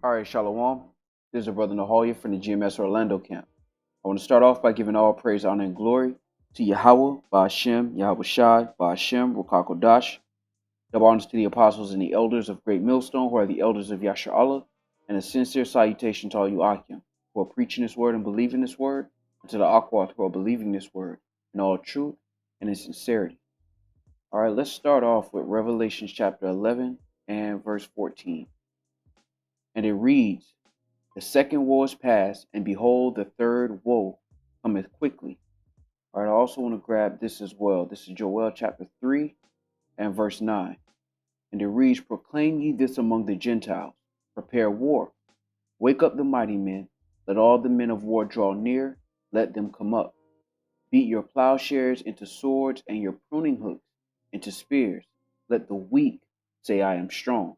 All right, Shalom. This is your brother Nahalia from the GMS Orlando camp. I want to start off by giving all praise, honor, and glory to Yahweh, Ba'ashem, Yahweh Shai, Ba'ashem, Rukakodash. Double honors to the apostles and the elders of Great Millstone, who are the elders of Yasha Allah, and a sincere salutation to all you Akim, who are preaching this word and believing this word, and to the Akwat who are believing this word in all truth and in sincerity. All right, let's start off with Revelation chapter 11 and verse 14. And it reads, "The second woe is past, and behold, the third woe cometh quickly." All right, I also want to grab this as well. This is Joel chapter 3 and verse 9. And it reads, "Proclaim ye this among the Gentiles, prepare war. Wake up the mighty men, let all the men of war draw near, let them come up. Beat your plowshares into swords and your pruning hooks into spears. Let the weak say, I am strong."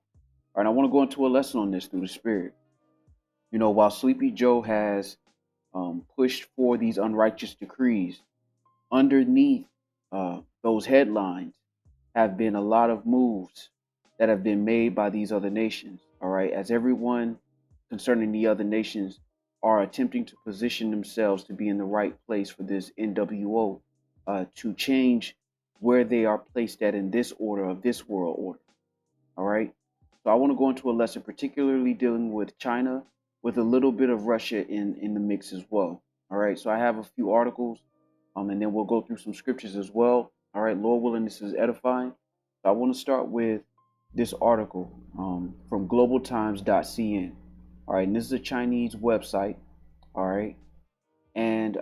All right, I want to go into a lesson on this through the Spirit. You know, while Sleepy Joe has pushed for these unrighteous decrees, underneath those headlines have been a lot of moves that have been made by these other nations. All right, as everyone concerning the other nations are attempting to position themselves to be in the right place for this NWO to change where they are placed at in this order of this world order. All right, so I want to go into a lesson particularly dealing with China, with a little bit of Russia in the mix as well. All right, so I have a few articles, and then we'll go through some scriptures as well. All right, Lord willing, this is edifying. So I want to start with this article from globaltimes.cn. All right, and this is a Chinese website. All right, and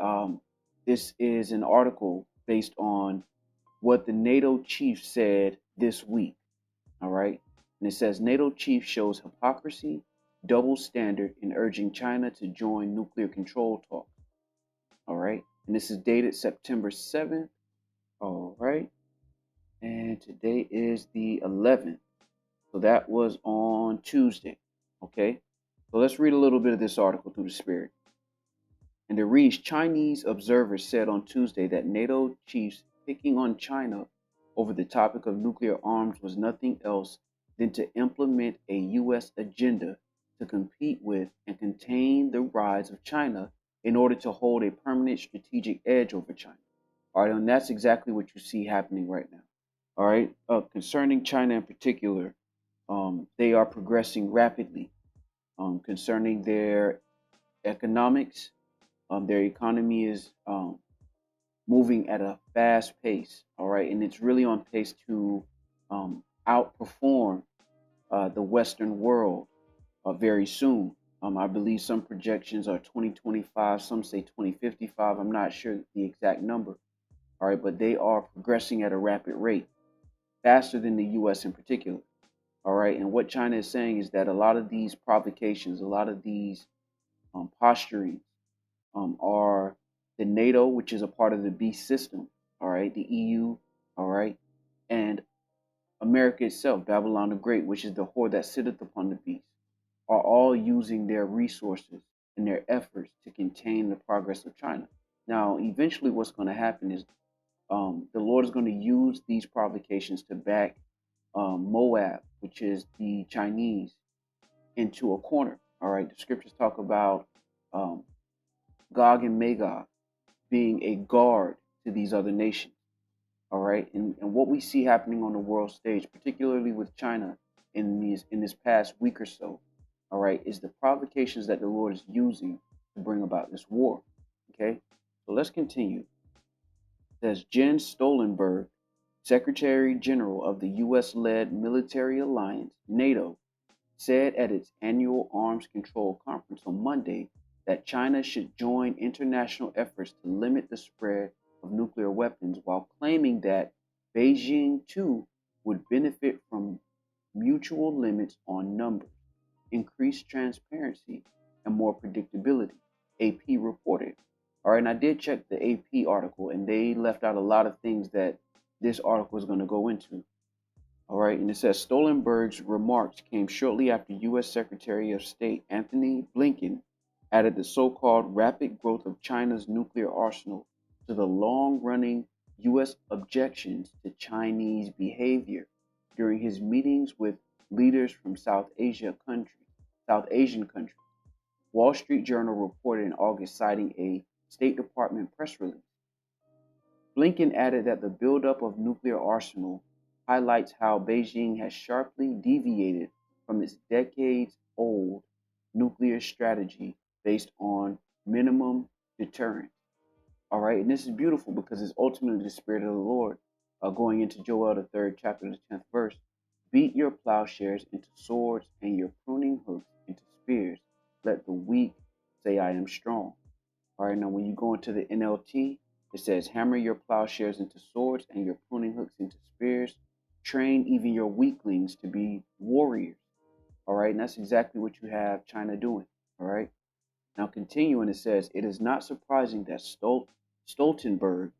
this is an article based on what the NATO chief said this week. All right, and it says NATO chief shows hypocrisy, double standard in urging China to join nuclear control talks. All right, and this is dated September 7th. All right, and today is the 11th. So that was on Tuesday. Okay, so let's read a little bit of this article through the Spirit. And it reads, Chinese observers said on Tuesday that NATO chiefs picking on China over the topic of nuclear arms was nothing else than to implement a U.S. agenda to compete with and contain the rise of China in order to hold a permanent strategic edge over China. All right, and that's exactly what you see happening right now. All right, concerning China in particular, they are progressing rapidly. Concerning their economics, their economy is moving at a fast pace. All right, and it's really on pace to outperform the Western world very soon. I believe some projections are 2025, some say 2055. I'm not sure the exact number. All right, but they are progressing at a rapid rate, faster than the U.S. in particular. All right, and what China is saying is that a lot of these provocations, a lot of these posturings are the NATO, which is a part of the beast system. All right, the EU. All right, and America itself, Babylon the Great, which is the whore that sitteth upon the beast, are all using their resources and their efforts to contain the progress of China. Now, eventually, what's going to happen is the Lord is going to use these provocations to back Moab, which is the Chinese, into a corner. All right, the scriptures talk about Gog and Magog being a guard to these other nations. All right, and what we see happening on the world stage, particularly with China in this past week or so, all right, is the provocations that the Lord is using to bring about this war. Okay, so let's continue. It says Jens Stoltenberg, Secretary General of the U.S.-led military alliance, NATO, said at its annual arms control conference on Monday that China should join international efforts to limit the spread of nuclear weapons, while claiming that Beijing too would benefit from mutual limits on numbers, increased transparency, and more predictability, AP reported. All right, and I did check the AP article, and they left out a lot of things that this article is going to go into. All right, and it says Stoltenberg's remarks came shortly after U.S. Secretary of State Anthony Blinken added the so-called rapid growth of China's nuclear arsenal to the long-running U.S. objections to Chinese behavior during his meetings with leaders from South Asian South Asian countries. Wall Street Journal reported in August, citing a State Department press release. Blinken added that the buildup of nuclear arsenal highlights how Beijing has sharply deviated from its decades-old nuclear strategy based on minimum deterrence. All right, and this is beautiful because it's ultimately the spirit of the Lord. Going into Joel, the 3rd chapter, the 10th verse. Beat your plowshares into swords and your pruning hooks into spears. Let the weak say, I am strong. All right, now when you go into the NLT, it says, hammer your plowshares into swords and your pruning hooks into spears. Train even your weaklings to be warriors. All right, and that's exactly what you have China doing. All right, now continuing, it says, it is not surprising that Stoltenberg,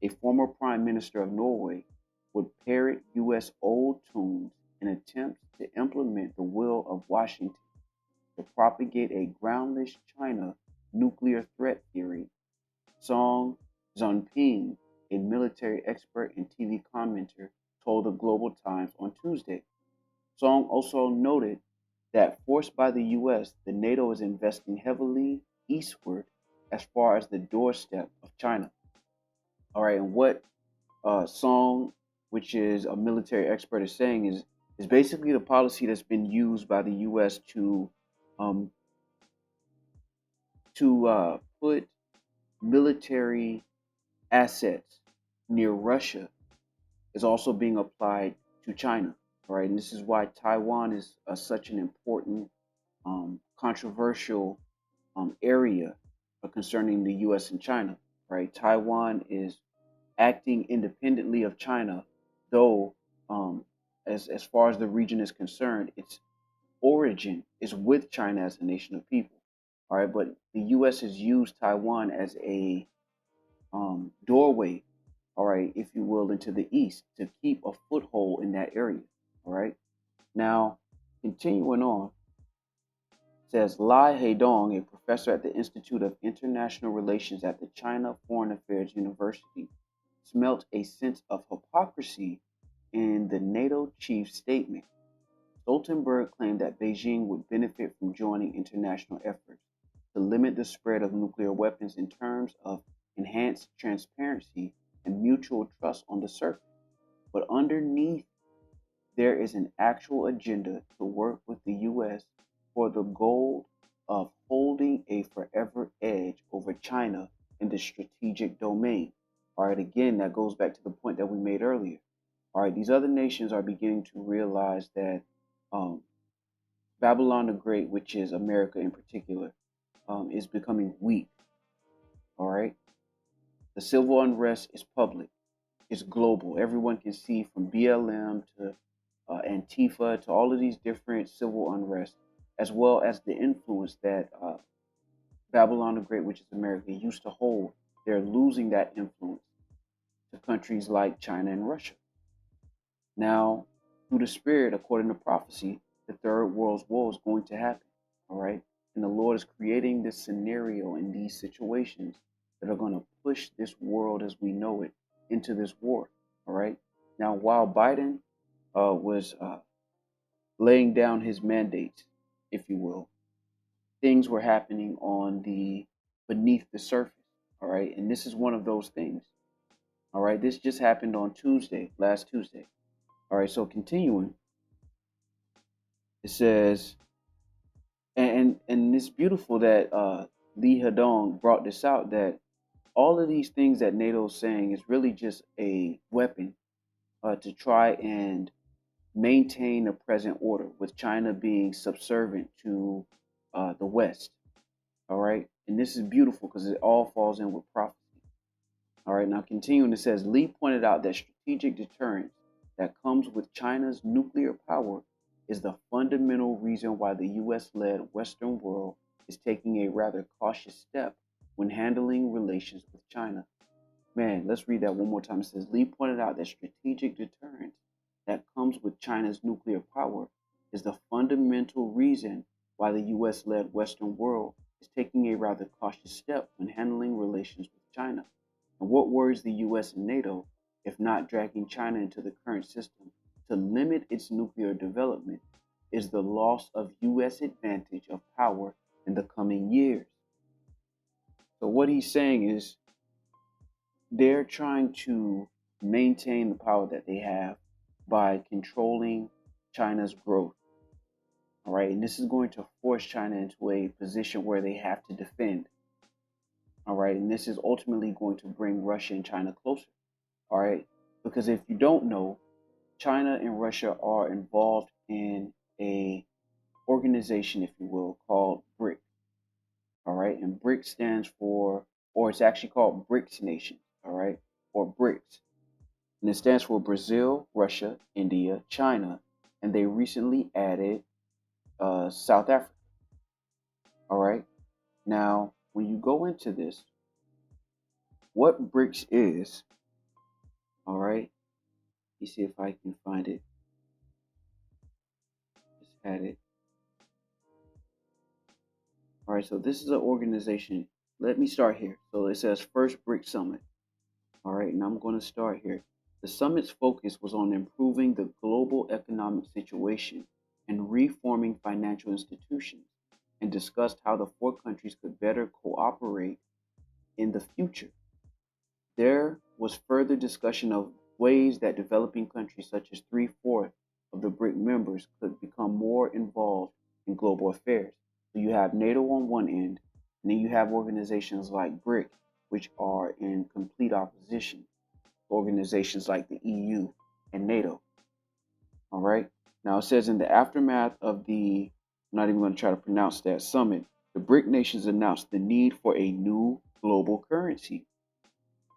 a former prime minister of Norway, would parrot U.S. old tunes in attempts to implement the will of Washington to propagate a groundless China nuclear threat theory. Song Zhongping, a military expert and TV commentator, told the Global Times on Tuesday. Song also noted that, forced by the U.S., the NATO is investing heavily eastward as far as the doorstep of China. All right, and what Song, which is a military expert, is saying is basically the policy that's been used by the U.S. to put military assets near Russia is also being applied to China. All right, and this is why Taiwan is such an important, controversial area concerning the U.S. and China. Right, Taiwan is acting independently of China, though as far as the region is concerned, its origin is with China as a nation of people. All right, but the U.S. has used Taiwan as a doorway, all right, if you will, into the east to keep a foothold in that area. All right. Now, continuing on, it says Lai Heidong, a professor at the Institute of International Relations at the China Foreign Affairs University, smelt a sense of hypocrisy in the NATO chief's statement. Stoltenberg claimed that Beijing would benefit from joining international efforts to limit the spread of nuclear weapons in terms of enhanced transparency and mutual trust on the surface. But underneath, there is an actual agenda to work with the U.S. for the goal of holding a forever edge over China in the strategic domain. All right, again, that goes back to the point that we made earlier. All right, these other nations are beginning to realize that Babylon the Great, which is America in particular, is becoming weak. All right, the civil unrest is public, it's global. Everyone can see, from BLM to Antifa to all of these different civil unrest, as well as the influence that Babylon the Great, which is America, used to hold. They're losing that influence to countries like China and Russia. Now, through the Spirit, according to prophecy, the third world's war is going to happen. All right. And the Lord is creating this scenario and these situations that are going to push this world as we know it into this war. All right. Now, while Biden was laying down his mandates, if you will, things were happening on the beneath the surface. All right. And this is one of those things. All right. This just happened on Tuesday, last Tuesday. All right. So continuing, it says, and it's beautiful that Lee Hedong brought this out, that all of these things that NATO is saying is really just a weapon to try and maintain the present order, with China being subservient to the West. All right. And this is beautiful because it all falls in with prophecy. All right. Now, continuing, it says Lee pointed out that strategic deterrence that comes with China's nuclear power is the fundamental reason why the U.S.-led Western world is taking a rather cautious step when handling relations with China. Man, let's read that one more time. It says Lee pointed out that strategic deterrence that comes with China's nuclear power is the fundamental reason why the U.S.-led Western world is taking a rather cautious step when handling relations with China. And what worries the U.S. and NATO, if not dragging China into the current system to limit its nuclear development, is the loss of U.S. advantage of power in the coming years. So what he's saying is they're trying to maintain the power that they have by controlling China's growth. All right. And this is going to force China into a position where they have to defend. All right. And this is ultimately going to bring Russia and China closer. All right. Because if you don't know, China and Russia are involved in a organization, if you will, called BRIC. All right. And BRIC stands for, or it's actually called BRICS nations. All right. Or BRICS. And it stands for Brazil, Russia, India, China. And they recently added South Africa. All right. Now, when you go into this, what BRICS is, all right. Let me see if I can find it. Just had it. All right. So this is an organization. Let me start here. So it says First BRICS Summit. All right. And I'm going to start here. The summit's focus was on improving the global economic situation and reforming financial institutions, and discussed how the four countries could better cooperate in the future. There was further discussion of ways that developing countries such as three-fourths of the BRIC members could become more involved in global affairs. So you have NATO on one end, and then you have organizations like BRIC, which are in complete opposition to organizations like the EU and NATO. All right. Now it says in the aftermath of the, I'm not even going to try to pronounce that summit, the BRIC nations announced the need for a new global currency,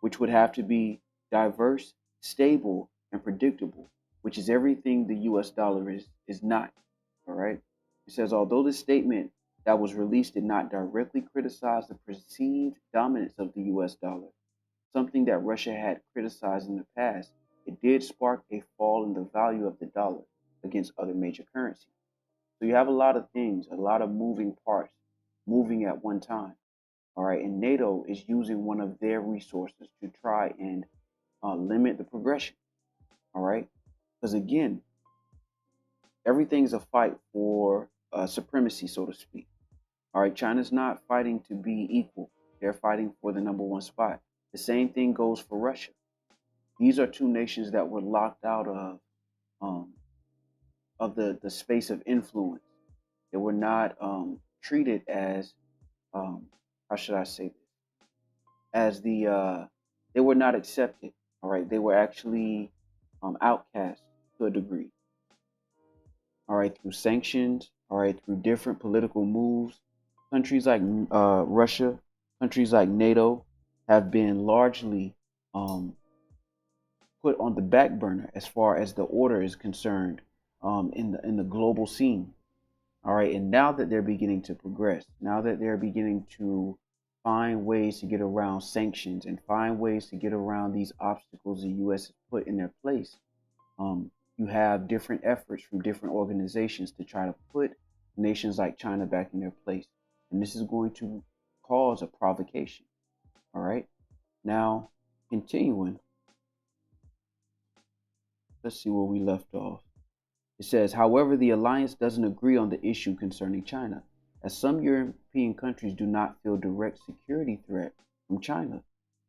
which would have to be diverse, stable, and predictable, which is everything the US dollar is not. All right. It says, although the statement that was released did not directly criticize the perceived dominance of the US dollar, something that Russia had criticized in the past, it did spark a fall in the value of the dollar against other major currencies. So you have a lot of things, a lot of moving parts moving at one time. All right. And NATO is using one of their resources to try and limit the progression. All right. Because again, everything's a fight for supremacy, so to speak. All right. China's not fighting to be equal, they're fighting for the number one spot. The same thing goes for Russia. These are two nations that were locked out of the space of influence. They were not treated as how should I say this? As they were not accepted. All right, they were actually outcast to a degree. All right, through sanctions. All right, through different political moves. Countries like Russia, countries like NATO, have been largely put on the back burner as far as the order is concerned in the global scene. All right, and now that they're beginning to progress, now that they're beginning to find ways to get around sanctions and find ways to get around these obstacles the U.S. has put in their place, you have different efforts from different organizations to try to put nations like China back in their place. And this is going to cause a provocation. All right. Now, continuing, let's see where we left off. It says, however, the alliance doesn't agree on the issue concerning China, as some European countries do not feel direct security threat from China.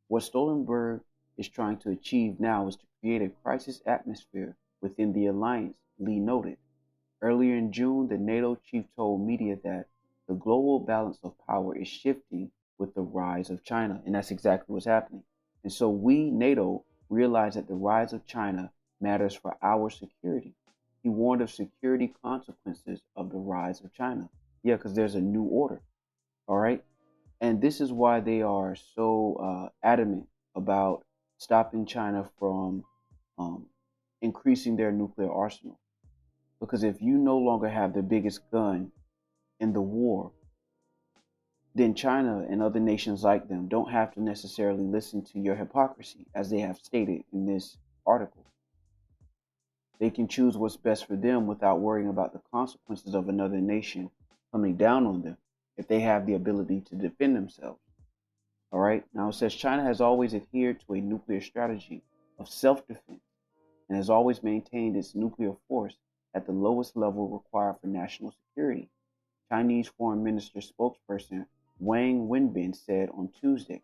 What Stoltenberg is trying to achieve now is to create a crisis atmosphere within the alliance, Lee noted. Earlier in June, the NATO chief told media that the global balance of power is shifting with the rise of China, and that's exactly what's happening. And so we, NATO, realize that the rise of China matters for our security. He warned of security consequences of the rise of China. Yeah, because there's a new order. All right. And this is why they are so adamant about stopping China from increasing their nuclear arsenal. Because if you no longer have the biggest gun in the war, then China and other nations like them don't have to necessarily listen to your hypocrisy, as they have stated in this article. They can choose what's best for them without worrying about the consequences of another nation coming down on them if they have the ability to defend themselves. All right. Now it says China has always adhered to a nuclear strategy of self-defense and has always maintained its nuclear force at the lowest level required for national security. Chinese Foreign Minister spokesperson Wang Wenbin said on Tuesday,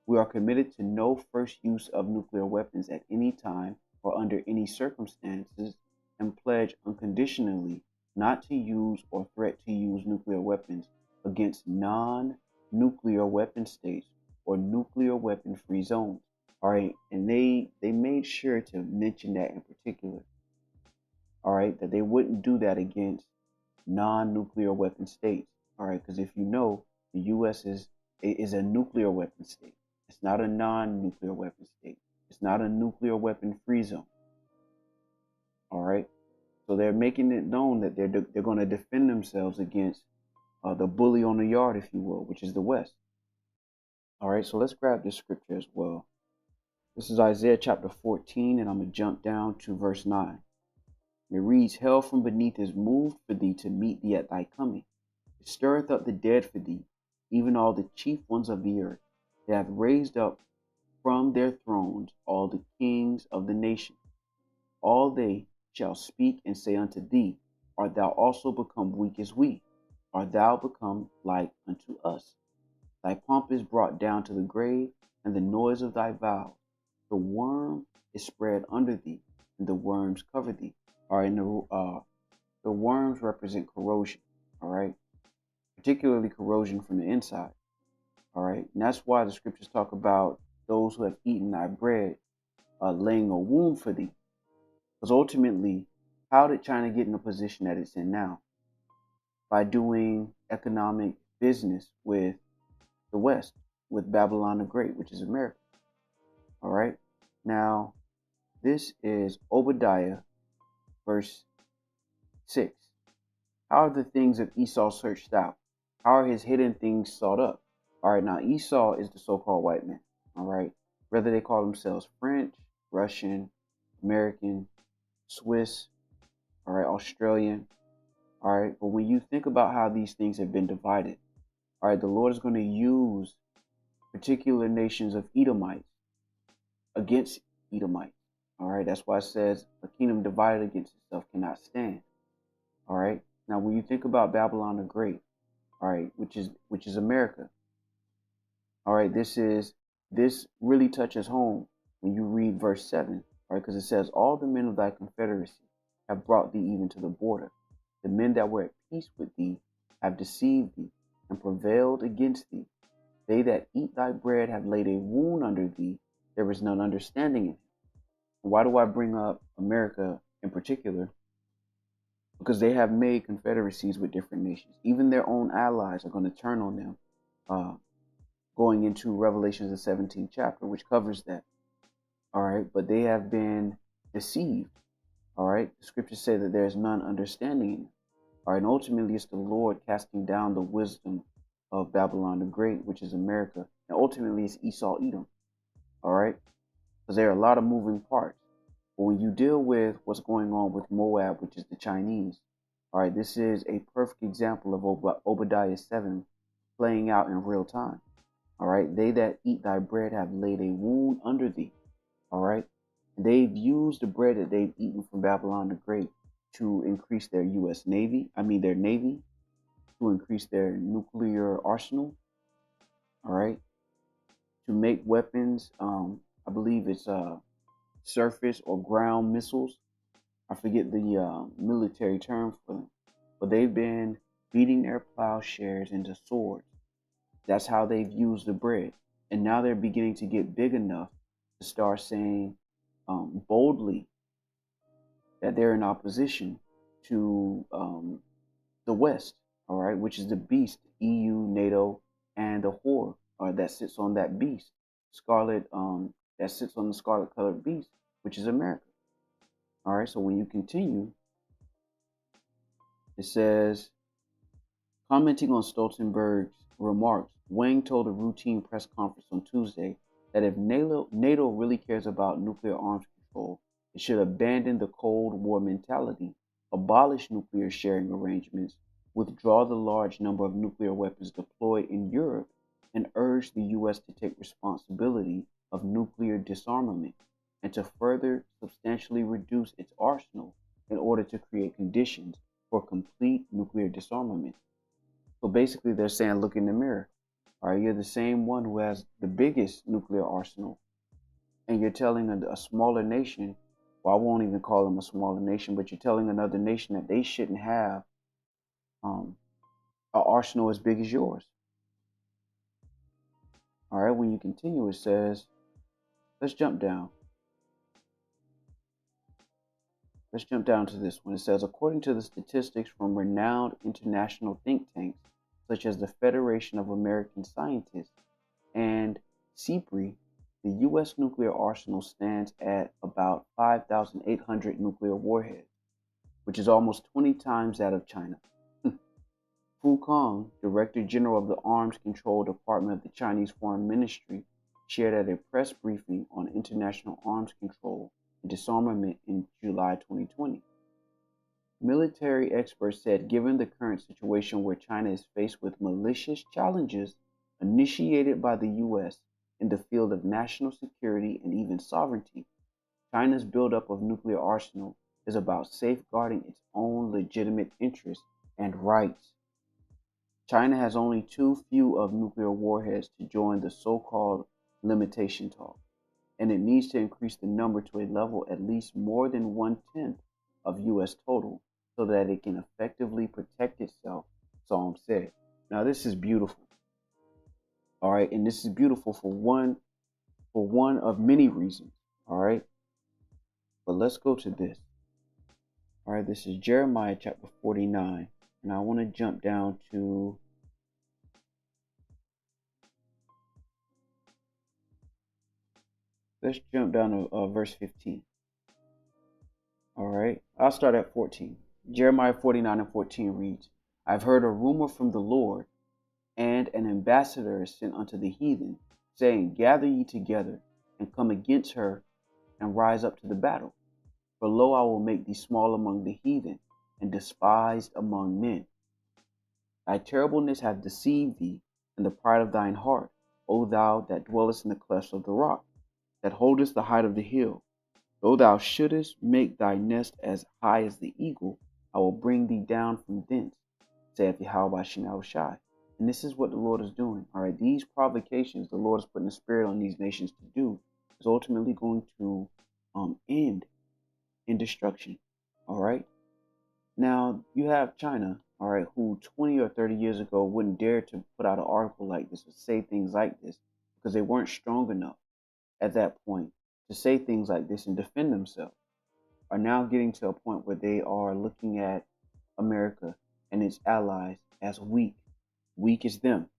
"We are committed to no first use of nuclear weapons at any time or under any circumstances and pledge unconditionally not to use or threat to use nuclear weapons against non-nuclear weapon states or nuclear weapon-free zones." All right, and they made sure to mention that in particular. All right, that they wouldn't do that against non-nuclear weapon states. All right, because if you know, the U.S. is a nuclear weapon state. It's not a non-nuclear weapon state. It's not a nuclear weapon-free zone. All right, so they're making it known that they're going to defend themselves against the bully on the yard, if you will, which is the West. All right, so let's grab this scripture as well. This is Isaiah chapter 14, and I'm going to jump down to verse 9. It reads, "Hell from beneath is moved for thee to meet thee at thy coming. It stirreth up the dead for thee, even all the chief ones of the earth. They hath raised up from their thrones all the kings of the nations. All they shall speak and say unto thee, Art thou also become weak as we? Art thou become like unto us? Thy pomp is brought down to the grave, and the noise of thy vows. The worm is spread under thee, and the worms cover thee." All right, and the worms represent corrosion. All right, particularly corrosion from the inside. All right, and that's why the scriptures talk about those who have eaten thy bread laying a wound for thee. Because ultimately, how did China get in the position that it's in now? By doing economic business with the West, with Babylon the Great, which is America. All right, now this is Obadiah verse 6. "How are the things of Esau searched out? How are his hidden things sought up?" All right, now Esau is the so-called white man. All right, whether they call themselves French, Russian, American, Swiss, all right, Australian. All right, but when you think about how these things have been divided, all right, the Lord is going to use particular nations of Edomites against Edomites. All right, that's why it says a kingdom divided against itself cannot stand. All right, now when you think about Babylon the Great, all right, which is America. All right, this really touches home when you read verse 7, all right, because it says, "All the men of thy confederacy have brought thee even to the border. The men that were at peace with thee have deceived thee and prevailed against thee. They that eat thy bread have laid a wound under thee. There is none understanding in him." Why do I bring up America in particular? Because they have made confederacies with different nations. Even their own allies are going to turn on them, going into Revelations, the 17th chapter, which covers that. All right, but they have been deceived. All right, the scriptures say that there is none understanding in them. All right, and ultimately it's the Lord casting down the wisdom of Babylon the Great, which is America, and ultimately it's Esau Edom. All right, because there are a lot of moving parts. But when you deal with what's going on with Moab, which is the Chinese, all right, this is a perfect example of Obadiah 7 playing out in real time. All right, "They that eat thy bread have laid a wound under thee." All right, they've used the bread that they've eaten from Babylon the Great to increase their U.S. Navy, their Navy, to increase their nuclear arsenal. All right, to make weapons. I believe it's surface or ground missiles. I forget the military term for them, but they've been beating their plowshares into swords. That's how they've used the bread, and now they're beginning to get big enough to start saying boldly that they're in opposition to the West, all right, which is the beast, EU, NATO, and the whore that sits on that beast, that sits on the scarlet colored beast, which is America. All right, so when you continue, it says, commenting on Stoltenberg's remarks, Wang told a routine press conference on Tuesday that if NATO really cares about nuclear arms control, it should abandon the Cold War mentality, abolish nuclear sharing arrangements, withdraw the large number of nuclear weapons deployed in Europe, and urge the U.S. to take responsibility of nuclear disarmament and to further substantially reduce its arsenal in order to create conditions for complete nuclear disarmament. So basically, they're saying, look in the mirror. All right, you're the same one who has the biggest nuclear arsenal, and you're telling a smaller nation, well, I won't even call them a smaller nation, but you're telling another nation that they shouldn't have an arsenal as big as yours. All right, when you continue, it says, let's jump down. Let's jump down to this one. It says, according to the statistics from renowned international think tanks, such as the Federation of American Scientists and CPRI, the U.S. nuclear arsenal stands at about 5,800 nuclear warheads, which is almost 20 times that of China. Fu Kong, Director General of the Arms Control Department of the Chinese Foreign Ministry, shared at a press briefing on international arms control and disarmament in July 2020. Military experts said given the current situation where China is faced with malicious challenges initiated by the U.S. in the field of national security and even sovereignty, China's buildup of nuclear arsenal is about safeguarding its own legitimate interests and rights. China has only too few of nuclear warheads to join the so-called limitation talk, and it needs to increase the number to a level at least more than 1/10 of U.S. total so that it can effectively protect itself, Psalm said. Now this is beautiful. All right, and this is beautiful for one of many reasons. All right, but let's go to this. All right, this is Jeremiah chapter 49, and I want to jump down to let's jump down to verse 15. All right, I'll start at 14. Jeremiah 49 and 14 reads, I've heard a rumor from the Lord, and an ambassador is sent unto the heathen, saying, gather ye together, and come against her, and rise up to the battle. For lo, I will make thee small among the heathen, and despised among men. Thy terribleness hath deceived thee, and the pride of thine heart, O thou that dwellest in the clefts of the rock, that holdest the height of the hill. Though thou shouldest make thy nest as high as the eagle, I will bring thee down from thence, saith Yahweh Shai. And this is what the Lord is doing. All right, these provocations the Lord is putting the spirit on these nations to do is ultimately going to end in destruction. All right. Now you have China, all right, who 20 or 30 years ago wouldn't dare to put out an article like this or say things like this because they weren't strong enough at that point to say things like this and defend themselves, are now getting to a point where they are looking at America and its allies as weak. Weak as them.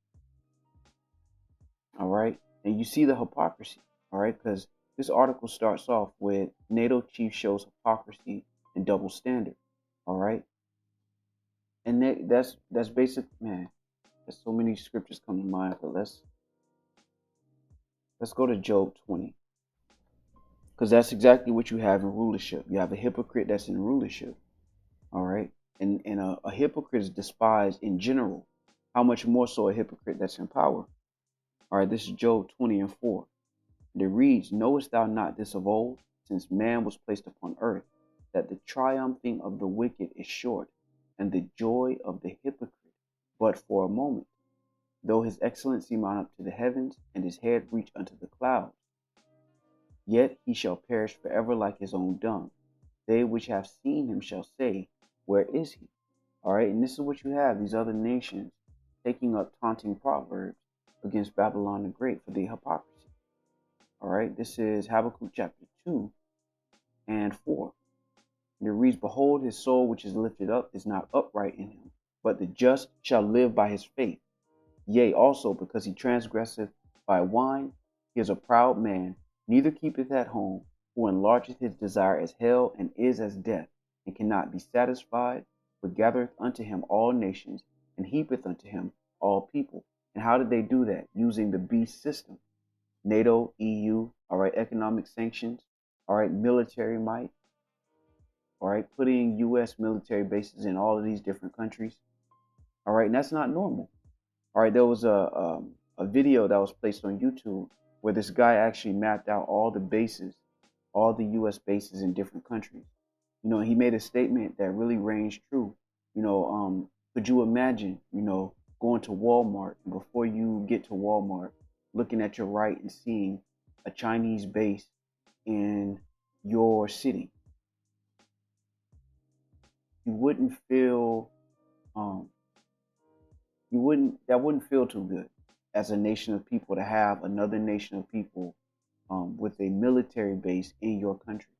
All right. And you see the hypocrisy. All right. Because this article starts off with NATO chief shows hypocrisy and double standard. All right. And that's basic, man. There's so many scriptures come to mind, but let's go to Job 20. Because that's exactly what you have in rulership. You have a hypocrite that's in rulership. All right. And a hypocrite is despised in general. How much more so a hypocrite that's in power? All right, this is Job 20 and 4. And it reads, knowest thou not this of old, since man was placed upon earth, that the triumphing of the wicked is short, and the joy of the hypocrite but for a moment, though his excellency mount up to the heavens, and his head reach unto the clouds. Yet he shall perish forever like his own dung. They which have seen him shall say, where is he? All right, and this is what you have, these other nations taking up taunting proverbs against Babylon the Great for the hypocrisy. All right, this is Habakkuk chapter 2 and 4. And it reads, behold, his soul which is lifted up is not upright in him, but the just shall live by his faith. Yea, also because he transgresseth by wine, he is a proud man, neither keepeth at home, who enlargeth his desire as hell, and is as death, and cannot be satisfied, but gathereth unto him all nations, and heapeth unto him all people. And how did they do that? Using the beast system. NATO, EU, all right, economic sanctions, all right, military might, all right, putting U.S. military bases in all of these different countries. All right, and that's not normal. All right, there was a video that was placed on YouTube where this guy actually mapped out all the bases, all the U.S. bases in different countries. You know, he made a statement that really rings true. You know, could you imagine, going to Walmart, and before you get to Walmart, looking at your right and seeing a Chinese base in your city? You wouldn't feel, um, that wouldn't feel too good as a nation of people to have another nation of people with a military base in your country.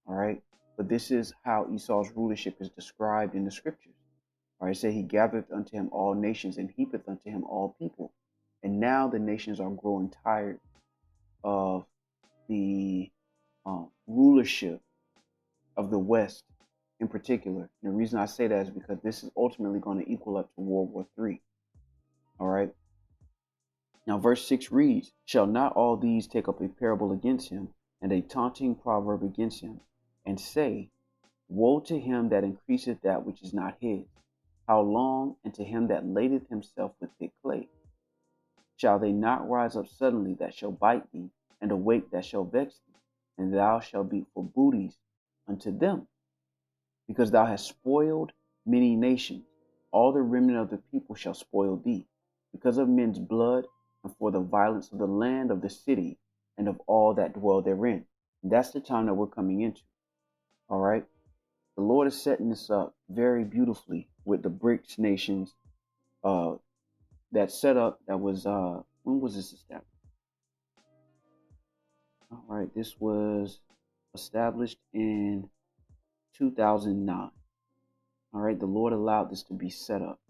All right. But this is how Esau's rulership is described in the scriptures. All right. It said he gathereth unto him all nations and heapeth unto him all people. And now the nations are growing tired of the rulership of the West in particular. And the reason I say that is because this is ultimately going to equal up to World War III. All right. Now, verse 6 reads, shall not all these take up a parable against him, and a taunting proverb against him, and say, woe to him that increaseth that which is not his. How long? And to him that ladeth himself with thick clay. Shall they not rise up suddenly that shall bite thee, and awake that shall vex thee? And thou shalt be for booties unto them, because thou hast spoiled many nations. All the remnant of the people shall spoil thee, because of men's blood, and for the violence of the land of the city, and of all that dwell therein. And that's the time that we're coming into. All right. The Lord is setting this up very beautifully with the BRICS nations. That setup that was when was this established? All right, this was established in 2009. All right, the Lord allowed this to be set up.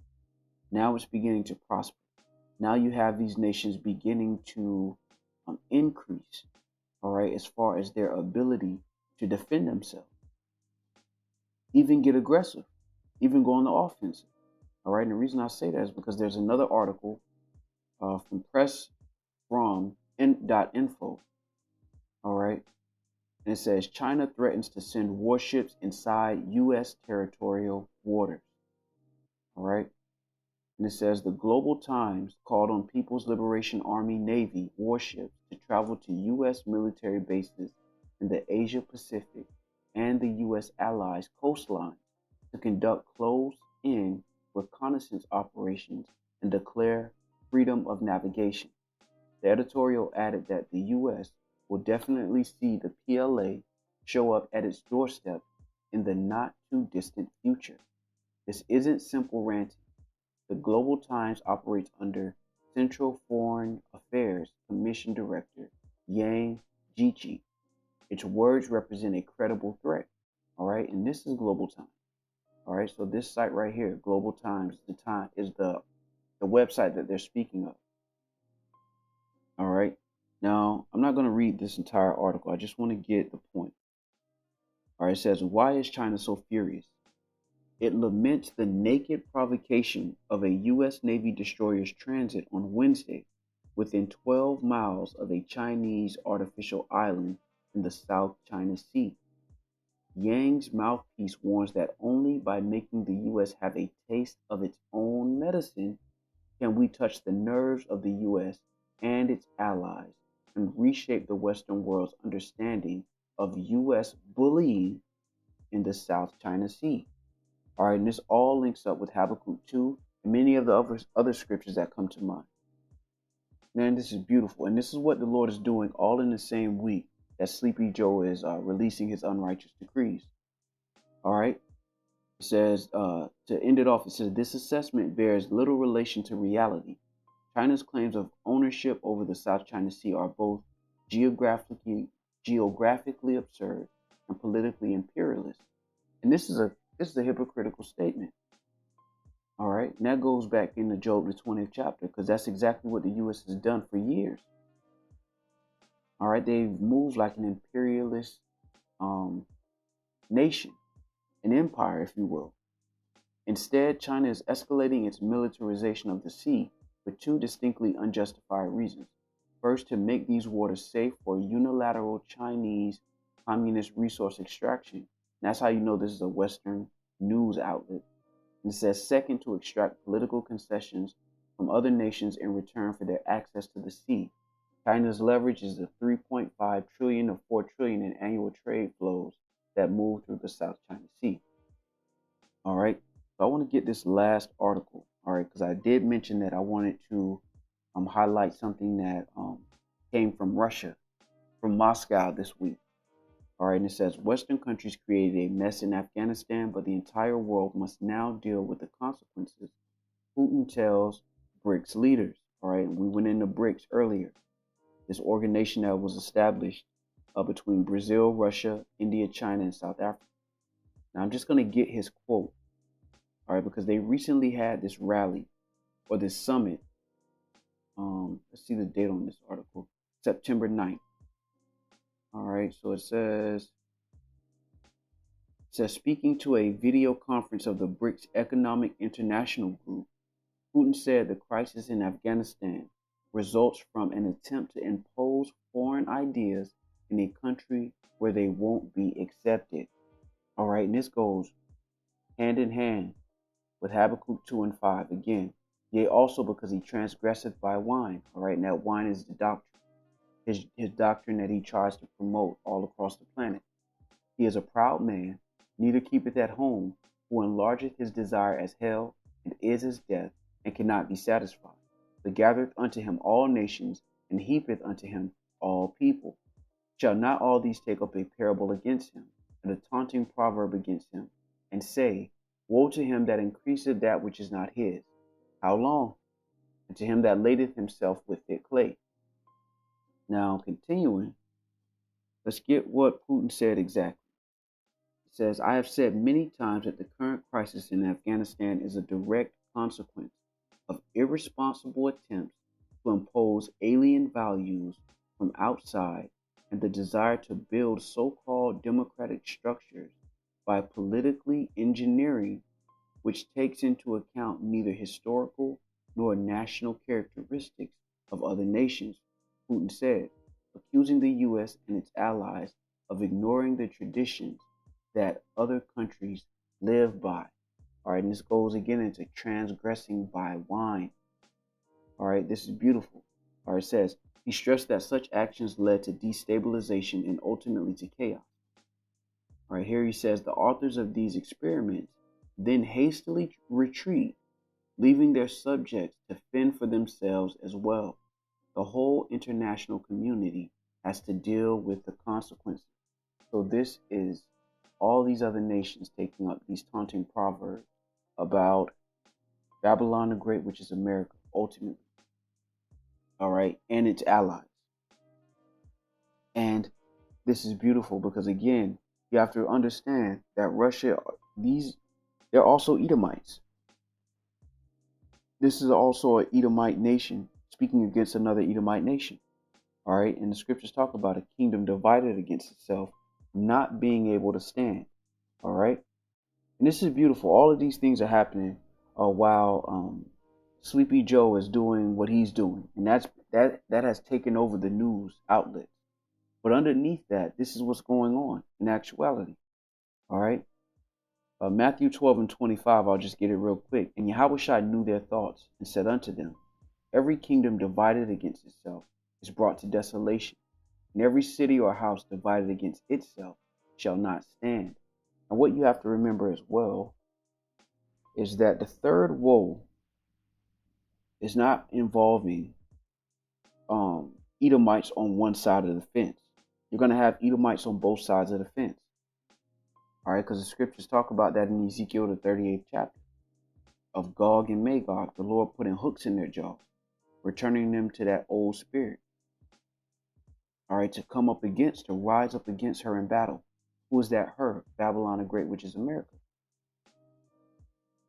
Now it's beginning to prosper. Now you have these nations beginning to increase, all right, as far as their ability to defend themselves, even get aggressive, even go on the offensive. All right, and the reason I say that is because there's another article from press from info. All right, and it says China threatens to send warships inside U.S. territorial waters. All right. And it says the Global Times called on People's Liberation Army Navy warships to travel to U.S. military bases in the Asia Pacific and the U.S. allies' coastlines to conduct close-in reconnaissance operations and declare freedom of navigation. The editorial added that the U.S. will definitely see the PLA show up at its doorstep in the not-too-distant future. This isn't simple ranting. The Global Times operates under Central Foreign Affairs Commission Director Yang Jiechi. Its words represent a credible threat. All right, and this is Global Times. All right, so this site right here, Global Times, is the website that they're speaking of. All right, now I'm not going to read this entire article. I just want to get the point. All right, it says, why is China so furious? It laments the naked provocation of a U.S. Navy destroyer's transit on Wednesday within 12 miles of a Chinese artificial island in the South China Sea. Yang's mouthpiece warns that only by making the U.S. have a taste of its own medicine can we touch the nerves of the U.S. and its allies and reshape the Western world's understanding of U.S. bullying in the South China Sea. All right, and this all links up with Habakkuk 2 and many of the other scriptures that come to mind. Man, this is beautiful. And this is what the Lord is doing all in the same week that Sleepy Joe is releasing his unrighteous decrees. All right. It says, to end it off, it says, this assessment bears little relation to reality. China's claims of ownership over the South China Sea are both geographically absurd and politically imperialist. And this is a hypocritical statement. All right. And that goes back into Job, the 20th chapter, because that's exactly what the U.S. has done for years. All right. They've moved like an imperialist nation, an empire, if you will. Instead, China is escalating its militarization of the sea for two distinctly unjustified reasons. First, to make these waters safe for unilateral Chinese communist resource extraction. And that's how you know this is a Western news outlet. And it says, second, to extract political concessions from other nations in return for their access to the sea. China's leverage is the $3.5 trillion to $4 trillion in annual trade flows that move through the South China Sea. All right. So I want to get this last article. All right, because I did mention that I wanted to highlight something that came from Russia, from Moscow this week. All right, and it says Western countries created a mess in Afghanistan, but the entire world must now deal with the consequences. Putin tells BRICS leaders. All right, we went into BRICS earlier. This organization that was established between Brazil, Russia, India, China, and South Africa. Now I'm just going to get his quote. All right, because they recently had this rally or this summit. Let's see the date on this article. September 9th. All right, so it says speaking to a video conference of the BRICS Economic International Group, Putin said the crisis in Afghanistan results from an attempt to impose foreign ideas in a country where they won't be accepted. All right, and this goes hand in hand with Habakkuk 2 and 5 again. Yea, also because he transgresseth by wine. All right, and that wine is the doctrine. His doctrine that he tries to promote all across the planet. He is a proud man, neither keepeth at home, who enlargeth his desire as hell, and is as death, and cannot be satisfied. But gathereth unto him all nations, and heapeth unto him all people. Shall not all these take up a parable against him, and a taunting proverb against him, and say, Woe to him that increaseth that which is not his? How long? And to him that ladeth himself with thick clay. Now, continuing, let's get what Putin said exactly. It says, I have said many times that the current crisis in Afghanistan is a direct consequence of irresponsible attempts to impose alien values from outside and the desire to build so-called democratic structures by politically engineering, which takes into account neither historical nor national characteristics of other nations, Putin said, accusing the U.S. and its allies of ignoring the traditions that other countries live by. All right, and this goes again into transgressing by wine. All right, this is beautiful. All right, it says, he stressed that such actions led to destabilization and ultimately to chaos. All right, here he says the authors of these experiments then hastily retreat, leaving their subjects to fend for themselves as well. The whole international community has to deal with the consequences. So this is all these other nations taking up these taunting proverbs about Babylon the Great, which is America, ultimately. All right, and its allies. And this is beautiful because, again, you have to understand that Russia, they're also Edomites. This is also an Edomite nation speaking against another Edomite nation. All right, and the scriptures talk about a kingdom divided against itself not being able to stand. All right, and this is beautiful. All of these things are happening while Sleepy Joe is doing what he's doing, and that has taken over the news outlets. But underneath that, this is what's going on in actuality. All right. Matthew 12 and 25, I'll just get it real quick. And Yahushua knew their thoughts and said unto them, every kingdom divided against itself is brought to desolation, and every city or house divided against itself shall not stand. And what you have to remember as well is that the third woe is not involving Edomites on one side of the fence. You're going to have Edomites on both sides of the fence. All right, because the scriptures talk about that in Ezekiel, the 38th chapter, of Gog and Magog, the Lord putting hooks in their jaws, returning them to that old spirit. All right, to come up against, to rise up against her in battle. Who is that her? Babylon the Great, which is America.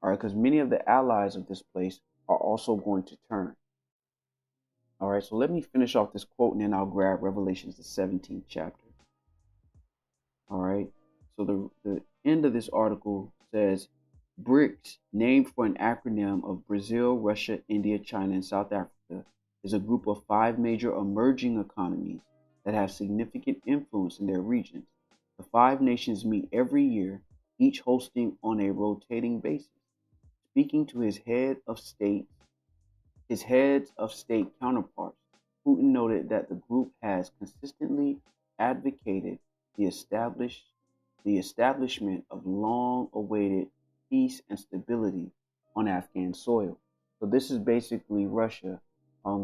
All right, because many of the allies of this place are also going to turn. All right, so let me finish off this quote and then I'll grab Revelations, the 17th chapter. All right, so the end of this article says, BRICS, named for an acronym of Brazil, Russia, India, China, and South Africa, is a group of 5 major emerging economies that have significant influence in their regions. The 5 nations meet every year, each hosting on a rotating basis. Speaking to his heads of state counterparts, Putin noted that the group has consistently advocated the establishment the establishment of long-awaited peace and stability on Afghan soil. So this is basically Russia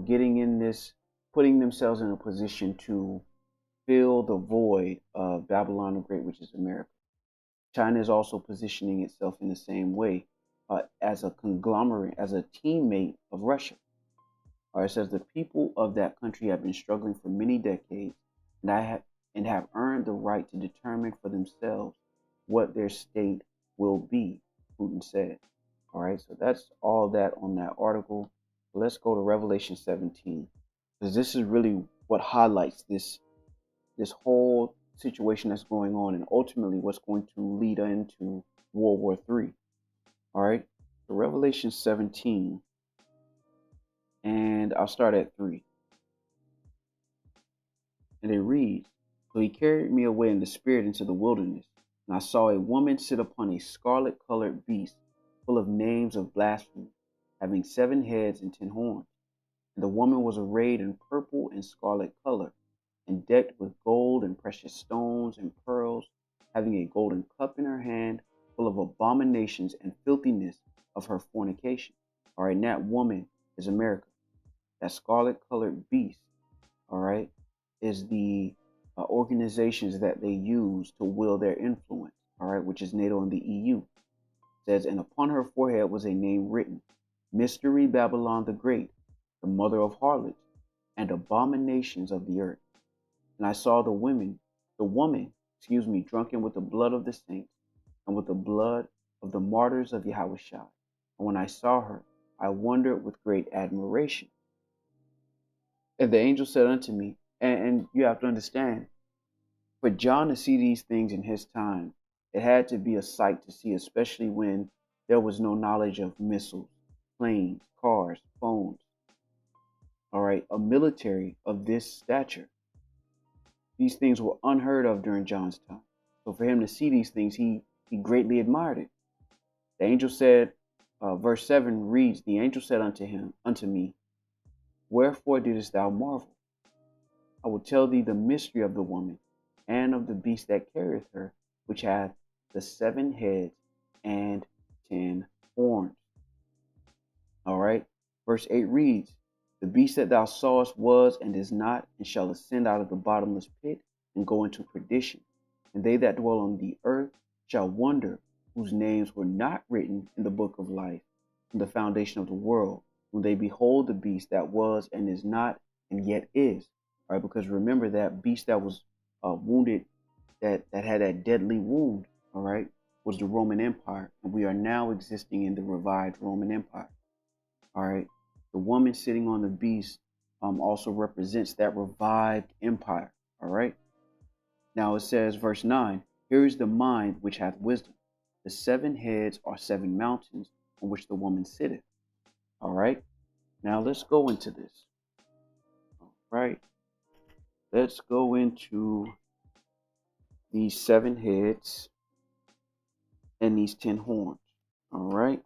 getting in this, putting themselves in a position to fill the void of Babylon the Great, which is America. China is also positioning itself in the same way as a conglomerate, as a teammate of Russia. All right, it says the people of that country have been struggling for many decades and have earned the right to determine for themselves what their state will be, Putin said. All right, so that's all that on that article. Let's go to Revelation 17, because this is really what highlights this whole situation that's going on, and ultimately what's going to lead into World War III. All right, so Revelation 17, and I'll start at 3. And it reads, so he carried me away in the spirit into the wilderness, and I saw a woman sit upon a scarlet-colored beast, full of names of blasphemy, having 7 heads and 10 horns. And the woman was arrayed in purple and scarlet color, and decked with gold and precious stones and pearls, having a golden cup in her hand, full of abominations and filthiness of her fornication. All right, and that woman is America. That scarlet-colored beast, all right, is the organizations that they use to wield their influence, all right, which is NATO and the EU. It says, and upon her forehead was a name written, Mystery Babylon the Great, the mother of harlots and abominations of the earth. And I saw the woman, drunken with the blood of the saints and with the blood of the martyrs of Yahushua. And when I saw her, I wondered with great admiration. And the angel said unto me, and you have to understand, for John to see these things in his time, it had to be a sight to see, especially when there was no knowledge of missiles, planes, cars, phones. All right, a military of this stature. These things were unheard of during John's time. So for him to see these things, he greatly admired it. The angel said, verse 7 reads, the angel said unto me, wherefore didst thou marvel? I will tell thee the mystery of the woman and of the beast that carrieth her, which hath the 7 heads and 10 horns. All right. Verse 8 reads, the beast that thou sawest was and is not, and shall ascend out of the bottomless pit and go into perdition. And they that dwell on the earth shall wonder, whose names were not written in the book of life from the foundation of the world, when they behold the beast that was and is not and yet is. All right, because remember that beast that was wounded, that had that deadly wound, all right, was the Roman Empire. And we are now existing in the revived Roman Empire. All right. The woman sitting on the beast also represents that revived empire. All right. Now it says, verse 9, here is the mind which hath wisdom. The 7 heads are 7 mountains on which the woman sitteth. All right. Now let's go into this. All right. Let's go into these 7 heads and these 10 horns. All right.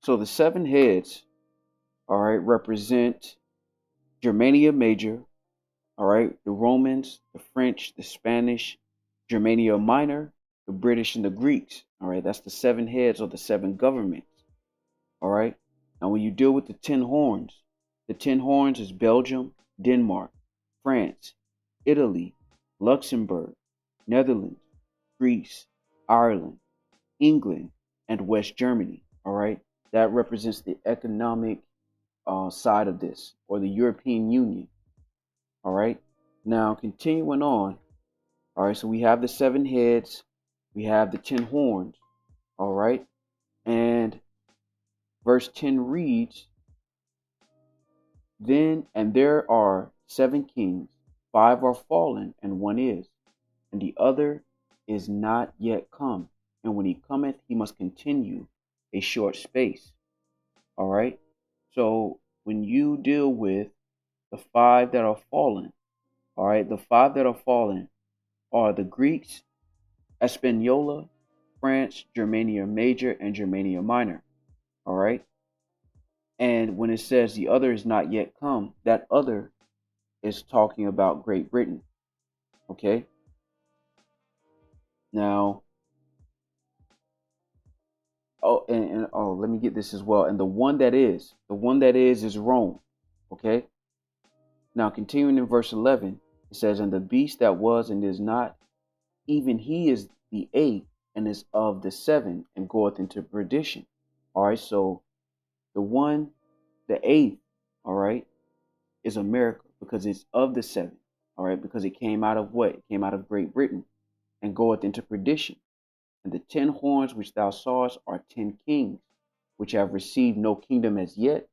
So the 7 heads, all right, represent Germania Major, all right, the Romans, the French, the Spanish, Germania Minor, the British, and the Greeks. All right, that's the 7 heads or the 7 governments. All right. Now, when you deal with the 10 horns is Belgium, Denmark, France, Italy, Luxembourg, Netherlands, Greece, Ireland, England, and West Germany. All right, that represents the economic side of this, or the European Union. All right, now continuing on. All right, so we have the 7 heads, we have the 10 horns. All right, and verse 10 reads, then and there are 7 kings, 5 are fallen, and 1 is, and the other is not yet come. And when he cometh, he must continue a short space. All right. So when you deal with the 5 that are fallen, all right, the 5 that are fallen are the Greeks, Hispaniola, France, Germania Major, and Germania Minor. All right. And when it says the other is not yet come, that other is talking about Great Britain. Okay. Now, let me get this as well. And the one that is Rome. Okay. Now, continuing in verse 11, it says, "And the beast that was and is not, even he is the eighth, and is of the seven, and goeth into perdition." All right. So the eighth, all right, is America, because it's of the seven. All right. Because it came out of what? It came out of Great Britain, and goeth into perdition. And the 10 horns which thou sawest are 10 kings, which have received no kingdom as yet,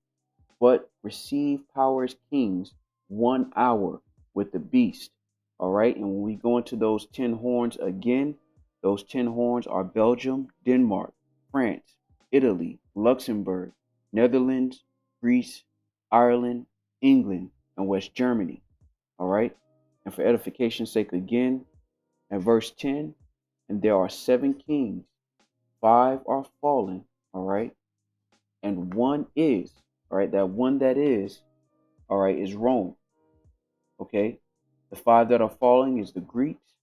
but receive power as kings 1 hour with the beast. All right. And when we go into those 10 horns again, those 10 horns are Belgium, Denmark, France, Italy, Luxembourg, Netherlands, Greece, Ireland, England, and West Germany. All right. And for edification's sake again, at verse 10, "And there are 7 kings, 5 are fallen," all right, "and one is," all right, that one that is, all right, is Rome. Okay. The 5 that are falling is the Greeks,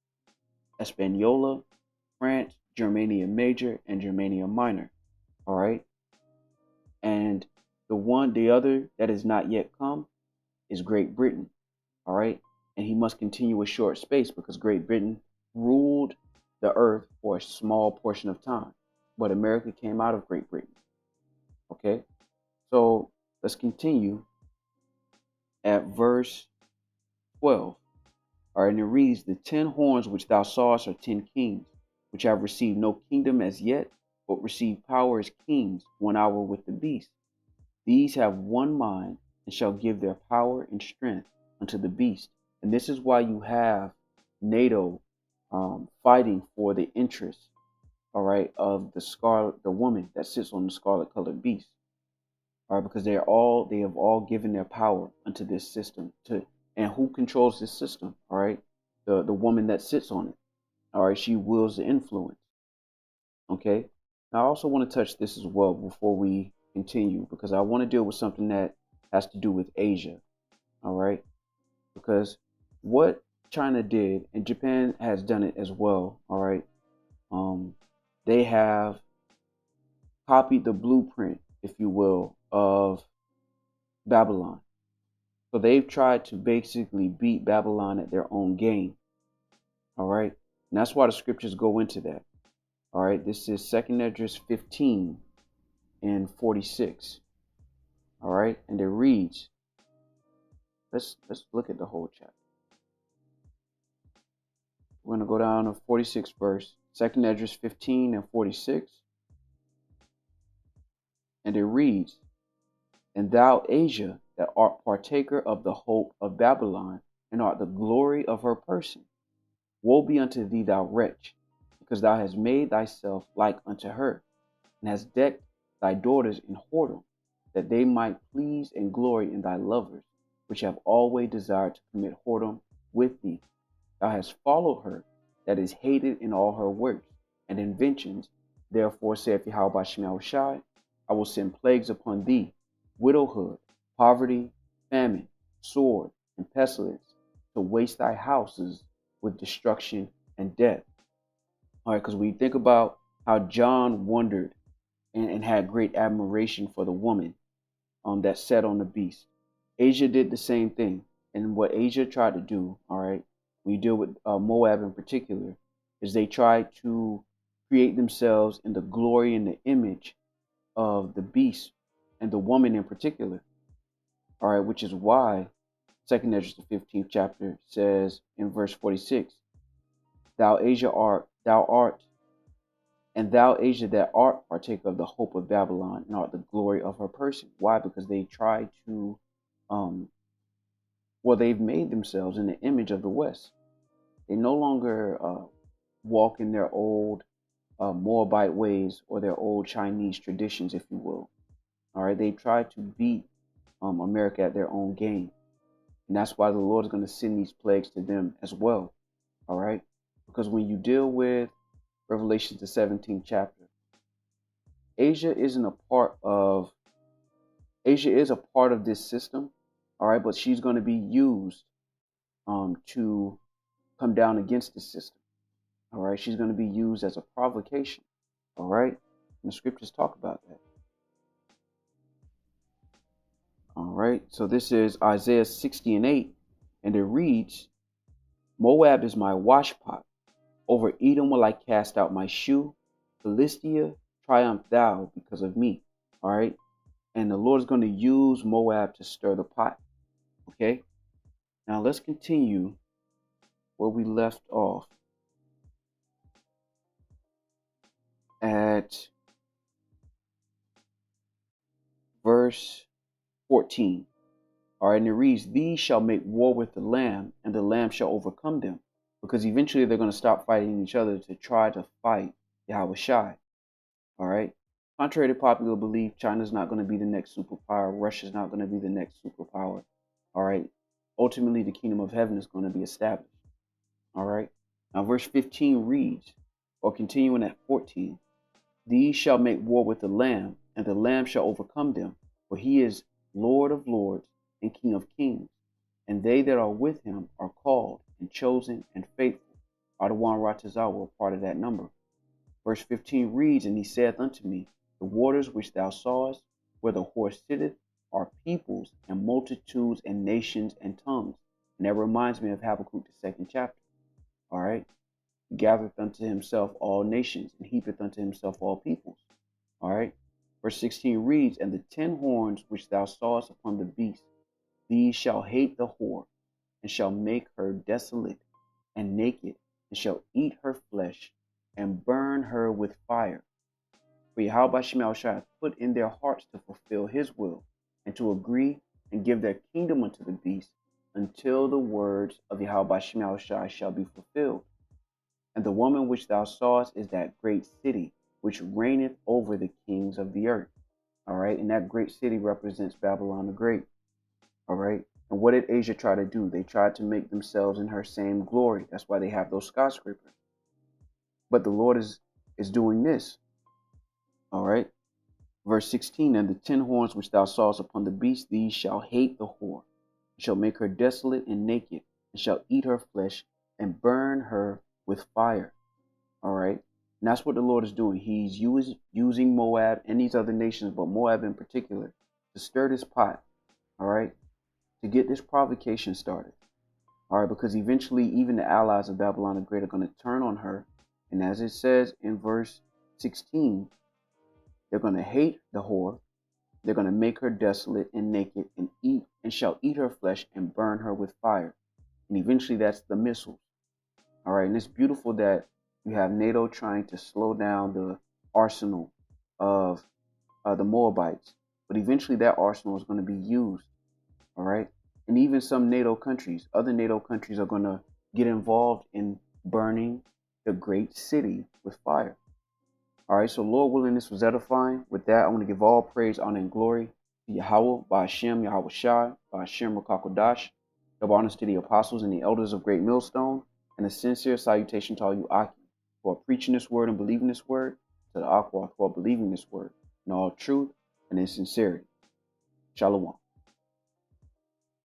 Hispaniola, France, Germania Major, and Germania Minor. All right. And the other that is not yet come is Great Britain. All right. And he must continue a short space, because Great Britain ruled the earth for a small portion of time, but America came out of Great Britain. Okay. So let's continue at verse 12. All right. And it reads, "The 10 horns which thou sawest are 10 kings, which have received no kingdom as yet, but receive power as kings 1 hour with the beast. These have one mind, and shall give their power and strength unto the beast." And this is why you have NATO fighting for the interests, all right, of the woman that sits on the scarlet colored beast. All right, because they have all given their power unto this system. And who controls this system? All right, the woman that sits on it. All right, she wields the influence. Okay. Now I also want to touch this as well before we continue, because I want to deal with something that has to do with Asia. All right, because what China did, and Japan has done it as well. All right, they have copied the blueprint, if you will, of Babylon. So they've tried to basically beat Babylon at their own game. All right. And that's why the scriptures go into that. All right. This is 2 Esdras 15 and 46. All right. And it reads, let's look at the whole chapter. We're going to go down to 46 verse, 2 Esdras 15 and 46. And it reads, "And thou, Asia, that art partaker of the hope of Babylon, and art the glory of her person, woe be unto thee, thou wretch, because thou hast made thyself like unto her, and hast decked thy daughters in whoredom, that they might please and glory in thy lovers, which have always desired to commit whoredom with thee. Thou hast followed her, that is hated in all her works and inventions. Therefore saith Yahweh Shai, I will send plagues upon thee, widowhood, poverty, famine, sword, and pestilence, to waste thy houses with destruction and death." All right, because we think about how John wondered and had great admiration for the woman that sat on the beast. Asia did the same thing. And what Asia tried to do, all right, when you deal with Moab in particular, is they tried to create themselves in the glory and the image of the beast and the woman in particular. All right, which is why 2 Esdras the 15th chapter says in verse 46, thou Asia that art partake of the hope of Babylon, and art the glory of her person. Why? Because they tried to they've made themselves in the image of the West. They no longer walk in their old Moabite ways or their old Chinese traditions, if you will. All right, they tried to beat America at their own game. And that's why the Lord is going to send these plagues to them as well. All right, because when you deal with Revelation the 17th chapter, Asia is a part of this system. All right, but she's going to be used to come down against the system. All right. She's going to be used as a provocation. All right. And the scriptures talk about that. All right. So this is Isaiah 60 and 8. And it reads, Moab is my washpot. Over Edom will I cast out my shoe. Philistia, triumph thou because of me. All right. And the Lord is going to use Moab to stir the pot. Okay. Now let's continue where we left off at verse 14. All right, and it reads, These shall make war with the Lamb, and the Lamb shall overcome them. Because eventually they're going to stop fighting each other to try to fight Yahweh Shai. All right. Contrary to popular belief, China's not going to be the next superpower. Russia's not going to be the next superpower. All right. Ultimately, the kingdom of heaven is going to be established. All right. Now, verse 15 reads, or continuing at 14, These shall make war with the Lamb, and the Lamb shall overcome them, for he is Lord of lords and King of kings, and they that are with him are called and chosen and faithful. Adawan Ratazawa, part of that number. Verse 15 reads, And he saith unto me, The waters which thou sawest, where the horse sitteth, are peoples and multitudes and nations and tongues. And that reminds me of Habakkuk, the 2nd chapter. All right. He gathereth unto himself all nations, and heapeth unto himself all peoples. All right. Verse 16 reads, And the 10 horns which thou sawest upon the beast, these shall hate the whore, and shall make her desolate and naked, and shall eat her flesh, and burn her with fire. For Yahweh Shai hath put in their hearts to fulfill his will, and to agree and give their kingdom unto the beast, until the words of Yahweh Shai shall be fulfilled. And the woman which thou sawest is that great city, which reigneth over the kings of the earth. All right. And that great city represents Babylon the Great. All right. And what did Asia try to do? They tried to make themselves in her same glory. That's why they have those skyscrapers. But the Lord is doing this. All right. Verse 16, And the 10 horns which thou sawest upon the beast, these shall hate the whore, and shall make her desolate and naked, and shall eat her flesh, and burn her with fire. All right. And that's what the Lord is doing. He's using Moab and these other nations, but Moab in particular, to stir this pot. All right. To get this provocation started. All right. Because eventually even the allies of Babylon the Great are going to turn on her. And as it says in verse 16, they're going to hate the whore. They're going to make her desolate and naked, and shall eat her flesh and burn her with fire. And eventually that's the missiles. All right. And it's beautiful that you have NATO trying to slow down the arsenal of the Moabites. But eventually that arsenal is going to be used. All right. And even some NATO countries, other NATO countries are going to get involved in burning the great city with fire. All right. So Lord willing, this was edifying. With that, I want to give all praise, honor, and glory to Yahweh, by Hashem, Yahweh Shai, by Hashem, Rakakodash. Double honors to the apostles and the elders of Great Millstone, and a sincere salutation to all you Aki, who are preaching this word and believing this word, to the Aqua who are believing this word in all truth and in sincerity. Shalom.